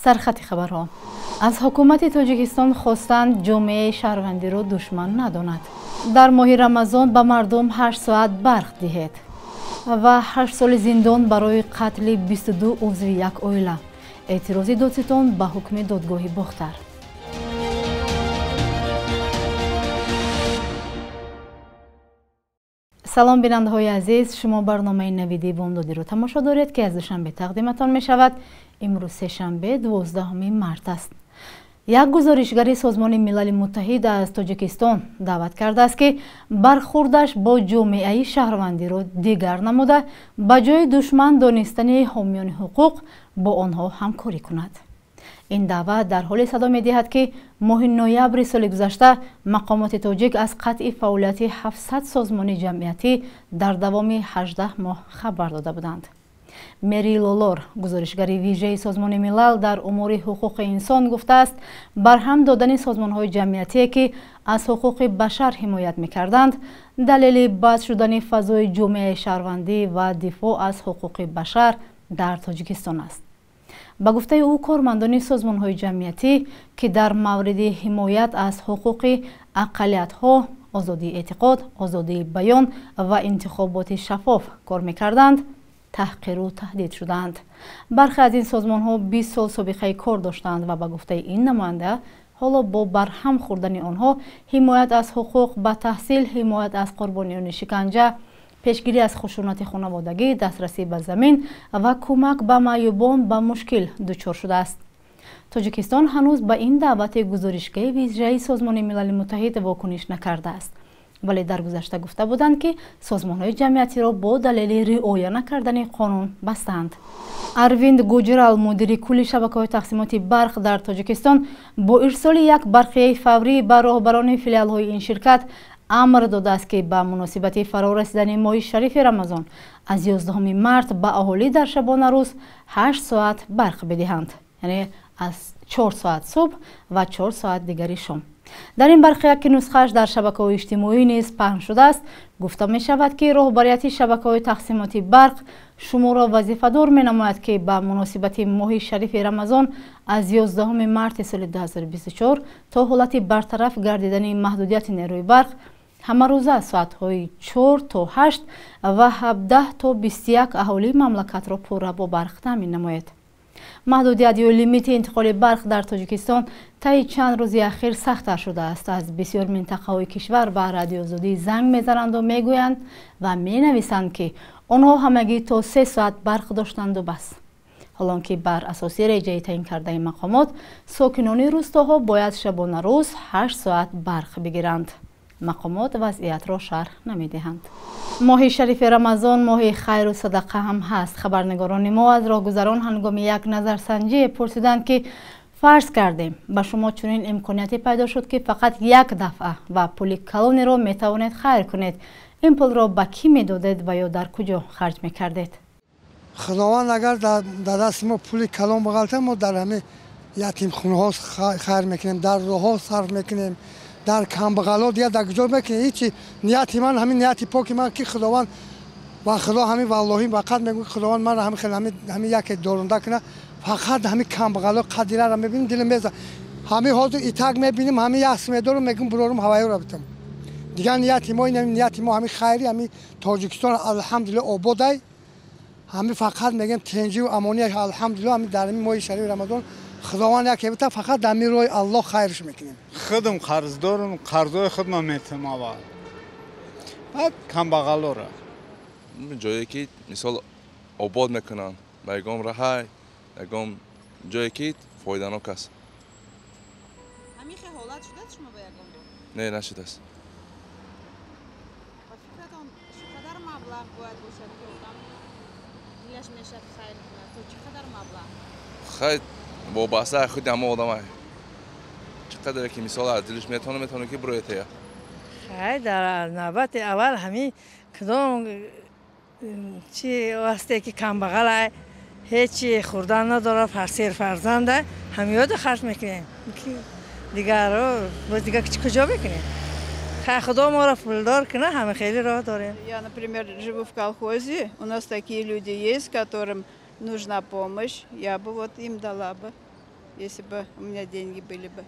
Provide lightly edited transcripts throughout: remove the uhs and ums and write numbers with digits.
سرخط خبرها از حکومت تاجیکستان خواستند جامعه شهروندی را دشمن نداند. در ماه رمضان به مردم 8 ساعت برق دهید و 8 سال زندان برای قتل 22 عضو یک عائله. اعتراض دادستان به حکم دادگاه باختر. سلام بیننده های عزیز، شما برنامه نویدی بامدادی رو تماشا دارید که از دوشنبه تقدیمتان می شود. امروز سه‌شنبه 12 مارس است. یک گزارشگر سازمان ملل متحد از تاجیکستان دعوت کرده است که برخوردش با جامعه شهروندی را دیگر نموده به جای دشمن دانستن حامیان حقوق با آنها همکاری کند. این دعوت در حال صدا می دهد که ماه نوامبر سال گذشته مقامات تاجیک از قطع فعالیت 700 سازمان جمعیتی در دوام 18 ماه خبر داده بودند. مری لولور، گزارشگر ویژه سازمان ملل در امور حقوق انسان، گفته است برهم دادن سازمان‌های جمعیتی که از حقوق بشر حمایت می‌کردند دلیل بد شدن فضای جامعه شهروندی و دفاع از حقوق بشر در تاجیکستان است. با گفته او کارمندان سازمان‌های جمعیتی که در مورد حمایت از حقوق اقلیت‌ها، آزادی اعتقاد، آزادی بیان و انتخابات شفاف کار می‌کردند تحقیر و تهدید شدند. برخی از این سازمان‌ها 20 سال سابقه کار داشتند و با گفته این نماینده حالا با برهم خوردن آنها حمایت از حقوق به تحصیل، حمایت از قربانیان شکنجه، پیشگیری از خشونت خانوادگی، دسترسی به زمین و کمک به معیوبان به مشکل دچار شده است. تاجیکستان هنوز به این دعوت گزارشگر ویژه سازمان ملل متحد واکنش نکرده است، ولی در گذشته گفته بودند که سازمان‌های جمعیتی را با دلیل رعایت نکردن قانون بستند. ارویند گوجرال، مدیر کل شبکه‌های تقسیمات برق در تاجیکستان، با ارسال یک برقیه فوری به راهبران فیلیال‌های این شرکت امر داده است که به مناسبت فرا رسیدن ماه شریف رمضان از 11 مارس به اهالی در شبانه روز 8 ساعت برق بدهند، یعنی از 4 ساعت صبح و 4 ساعت دیگری شام. در این برخی که نسخه‌اش در شبکه‌های اجتماعی نیز پخش شده است، گفته می شود که راهبریت شبکه‌های تقسیمات برق شما را وظیفه‌دار می‌نماید که به مناسبت ماه شریف رمضان از 11 مارس سال 2024 تا حالت برطرف گردیدن محدودیت نیروی برق همه روزه از ساعت‌های 4 تا 8 و 17 تا 21 اهالی مملکت را پوره با برق تامین نماید. محدودیت یا لیمیت انتقال برق در تاجیکستان طی چند روز اخیر سخت‌تر شده است. از بسیار منطقه‌های کشور به رادیو آزادی زنگ می‌زنند و میگویند و می‌نویسند که آنها همگی تا 3 ساعت برق داشتند و بس. حالان که بر اساس رجعی تعیین کرده مقامات ساکنان روستاها باید شبانه روز 8 ساعت برق بگیرند. مقامات وضعیت را شرح نمی‌دهند. ماه شریف رمضان ماه خیر و صدقه هم هست. خبرنگاران ما از راهگذران هنگام یک نظرسنجی پرسیدند که فرض کردیم به شما چنین امکانیتی پیدا شد که فقط یک دفعه و پول کلانی را می توانید خیر کنید، این پول را به کی می دادید و یا در کجا خرج می کردید؟ خداوند اگر در دست ما پول کلان بغلته ما در همه یتیم خونه ها خیر میکنیم، در راه ها صرف میکنیم، در کمبغلا دیگه در کجا میکنیم. هیچی نیتی من همین نیتی پاک من که خداوند و خدا همین والله وقت میگم خداوند من همین خیلی همین یک دورنده کنه، فقط همین کمبغلا قدیره را میبینیم دل میزه، همین حاضر ایتاق میبینیم، همین اسم دارم میگم برورم هوایی را بتم دیگه. نیتی ما این نیتی ما همین خیری همین تاجیکستان الحمدلله آباده، همین فقط میگم تنجی و امانی الحمدلله همین در این ماه شریف رمضان خداوند یکی بتا فقط در روی الله خیرش میکنیم. خودم قرض دارم، قرضای خودم میتم اول بعد کم بغلا را جایی که مثال آباد میکنن بیگم رهای بیگم جایی که فایده‌ناک است. همین حالت شده شما به یکم؟ نه نشده است. با فکرتان چقدر مبلغ باید باشد که آدم دلش میشه خیر کنه؟ تو چقدر مبلغ؟ خیر وابسته خود همه آدم چقدر که مثال از دلش میتونه که برای تیا خیر در نوبت اول همین کدام چی واسطه که کم بغل هیچی خوردن نداره، فرسیر فرزنده همیاد خرج میکنیم دیگر رو دیگر کجا بکنیم؟ خیر خدا ما را پولدار کنه، همه خیلی راه داریم. Я, например, живу в колхозе, у нас такие люди есть, которым нужна помощь, я бы вот им дала бы. если бы у меня деньги были бы.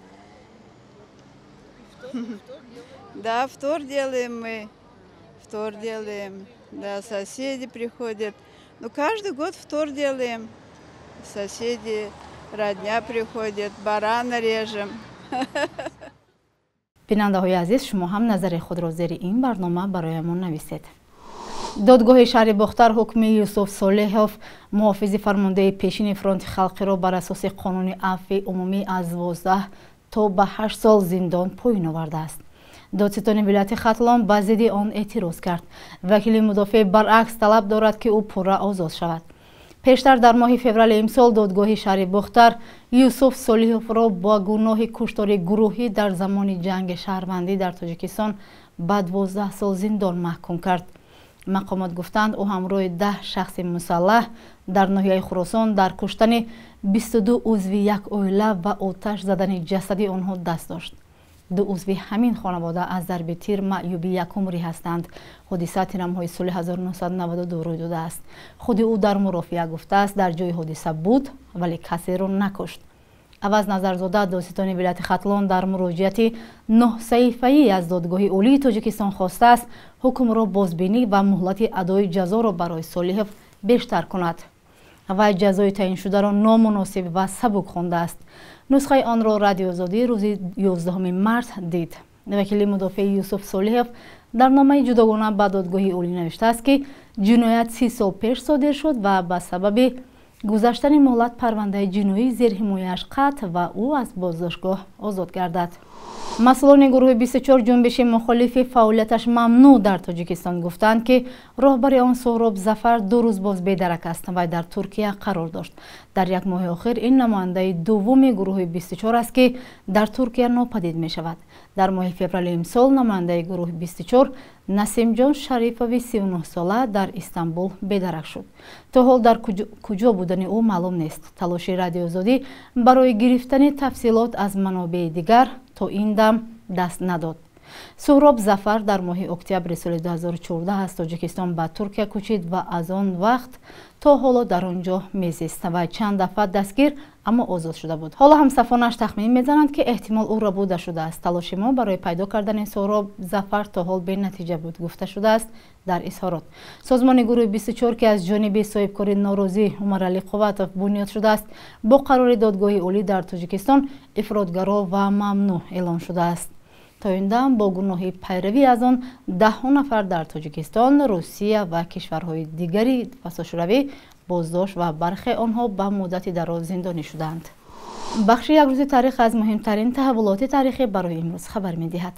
Да, втор делаем мы. Втор делаем. Да, соседи приходят. Ну, каждый год втор делаем. Соседи, родня приходят, барана режем. بیننده‌های عزیز شما هم نظر خود را زیر این برنامه برایمان نویسید. دادگاه شهر بختر حکم یوسف صالحов محافظ فرمانده پیشین فرانت خلقی را بر اساس قانون عفو عمومی از 12 تا به 8 سال زندان پایین آورده است. دادستان ولایت ختلان به ضد آن اعتراض کرد. وکیل مدافع برعکس طلب دارد که او پورا آزاد شود. پیشتر در ماه فوریه امسال دادگاه شهر بختر یوسف صالحов را با گناه کشتار گروهی در زمان جنگ شهروندی در تاجیکستان به 12 سال زندان محکوم کرد. مقامات گفتند او همراه 10 شخص مسلح در ناحیه خراسان در کشتن 22 عضو یک عائله و آتش زدن جسدی آنها دست داشت. 2 عضو همین خانواده از ضرب تیر معیوب یک عمری هستند. حادثه تیرم‌های سال 1992 روی داده است. خود او در مرافعه گفته است در جای حادثه بود ولی کسی را نکشت. عوض نظرزاده دادستان ولایت ختلان در مراجعت 9 صحیفه‌ای از دادگاه عالی تاجیکستان خواسته است حکم را بازبینی و مهلت ادای جزا را برای صالحov بیشتر کند. و جزای تعیین شده را نامناسب و سبک خوانده است. نسخه آن را رادیو آزادی روز 11 مارس دید. وکیل مدافع یوسف صالحov در نامه جداگانه به دادگاه عالی نوشته است که جنایت 30 سال پیش صادر شد و به سبب گذشتن مهلت پرونده جنایی زیر حمایه‌اش قطع و او از بازداشتگاه آزاد گردد. مسئولان گروه 24 جنبش مخالف فعالیتش ممنوع در تاجیکستان گفتند که راهبر آن سهراب ظفر 2 روز باز بی‌درک است و در ترکیه قرار داشت. در یک ماه آخر این نماینده دوم گروه 24 است که در ترکیه ناپدید می شود. در ماه فوریه امسال نماینده گروه 24 نسیم جان شریفوی 39 ساله در استانبول بی‌درک شد. تا حال در کجا بودن او معلوم نیست. تلاش رادیو آزادی برای گرفتن تفصیلات از منابع دیگر تا این دم دست نداد. سهراب ظفر در ماه اکتبر سال 2014 از تاجیکستان به ترکیه کوچید و از آن وقت تا حالا در آنجا میزیست و چند دفعه دستگیر اما آزاد شده بود. حالا همسفانش تخمین میزنند که احتمال او ربوده شده است. تلاش ما برای پیدا کردن سهراب ظفر تا حال به نتیجه بود گفته شده است در اظهارات. سازمان گروه 24 که از جانب صاحبکار ناراضی عمر علی قوتوف بنیاد شده است با قرار دادگاه عالی در تاجیکستان افراطگرا و ممنوع اعلام شده است. تا این دم با گناه پیروی از آن 10 نفر در تاجیکستان، روسیه و کشورهای دیگری فساشوروی بازداشت و برخی آنها به مدت دراز زندانی شدند. بخش یک روز تاریخ از مهمترین تحولات تاریخی برای امروز خبر می‌دهد.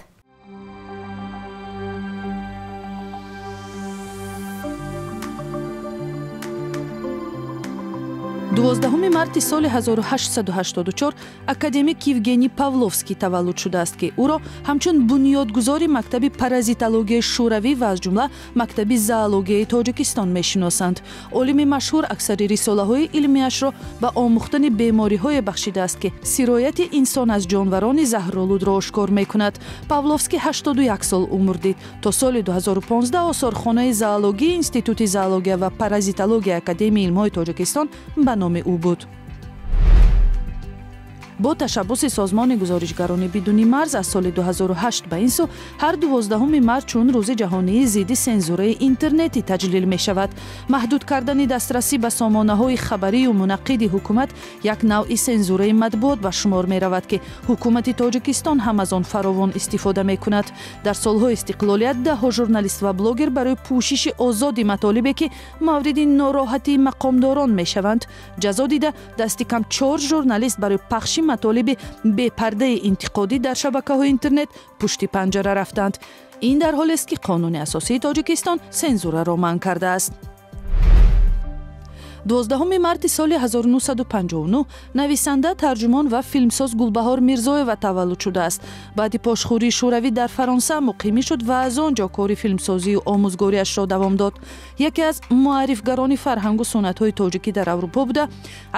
12 марти соли 1884 академик Евгений Павловский таваллуд шудааст ки ӯро ҳамчун бунёдгузори мактаби паразитологияи шӯравӣ ва аз ҷумла мактаби зоологияи тоҷикистон мешиносанд. олими машҳур аксари рисолаҳои илмиашро ба омӯхтани бемориҳое бахшидааст ки сирояти инсон аз ҷонварони заҳролудро ошкор мекунад. Павловский 81 сол умр дид. То соли 2015 осорхонаи зоологии институти зоология ва паразитологияи академияи илмҳои тоҷикистон ба номи ӯ буд. бо ташаббуси созмони гузоришгарони бидуни марз аз соли 2008 ба ин су ҳар 12 март чун рӯзи ҷаҳонии зидди сензураи интернетӣ таҷлил мешавад. маҳдуд кардани дастрасӣ ба сомонаҳои хабарию мунаққиди ҳукумат як навъи сензураи матбуот ба шумор меравад ки ҳукумати тоҷикистон ҳам аз он фаровон истифода мекунад. дар солҳои истиқлолият даҳҳо журналист ва блогер барои пӯшиши озоди матолибе ки мавриди нороҳатии мақомдорон мешаванд ҷазо дида дасти кам 4 журналист барои пахши матолиби бепардаи интиқодӣ дар шабакаҳои интернет пушти панҷара рафтанд. ин дар ҳолест ки қонуни асосии тоҷикистон сензураро манъ кардааст. 12 марти соли 1959 нависанда, тарҷумон ва филмсоз Гулбаҳор Мирзоева таваллуд шудааст. баъди пошхӯрии шӯравӣ дар Фаронса муқимӣ шуд ва аз он ҷо кори филмсозию омӯзгориашро давом дод. яке аз муаррифгарони фарҳангу сунъатҳои тоҷикӣ дар Аврупо буда,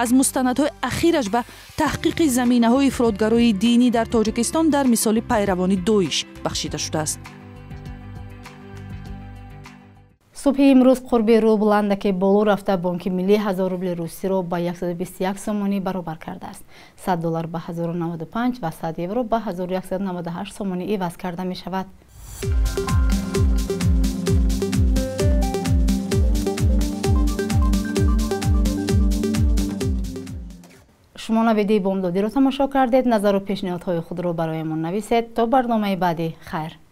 аз мустанадҳои ахираш ба таҳқиқи заминаҳои ифротгароии динӣ дар Тоҷикистон дар мисоли пайравони Доиш бахшида шудааст. صبح امروز قرب روبلند که بالا رفته بانک ملی 1000 روبل روسی را به 121 سومانی برابر کرده است. $100 به 1095 و 100 یورو به 1198 سومانی عوض کرده می شود. شما نویدی بامدادی را تماشا کردید. نظر و پیشنهادهای خود را برایمان نویسید. تا برنامه بعدی خیر.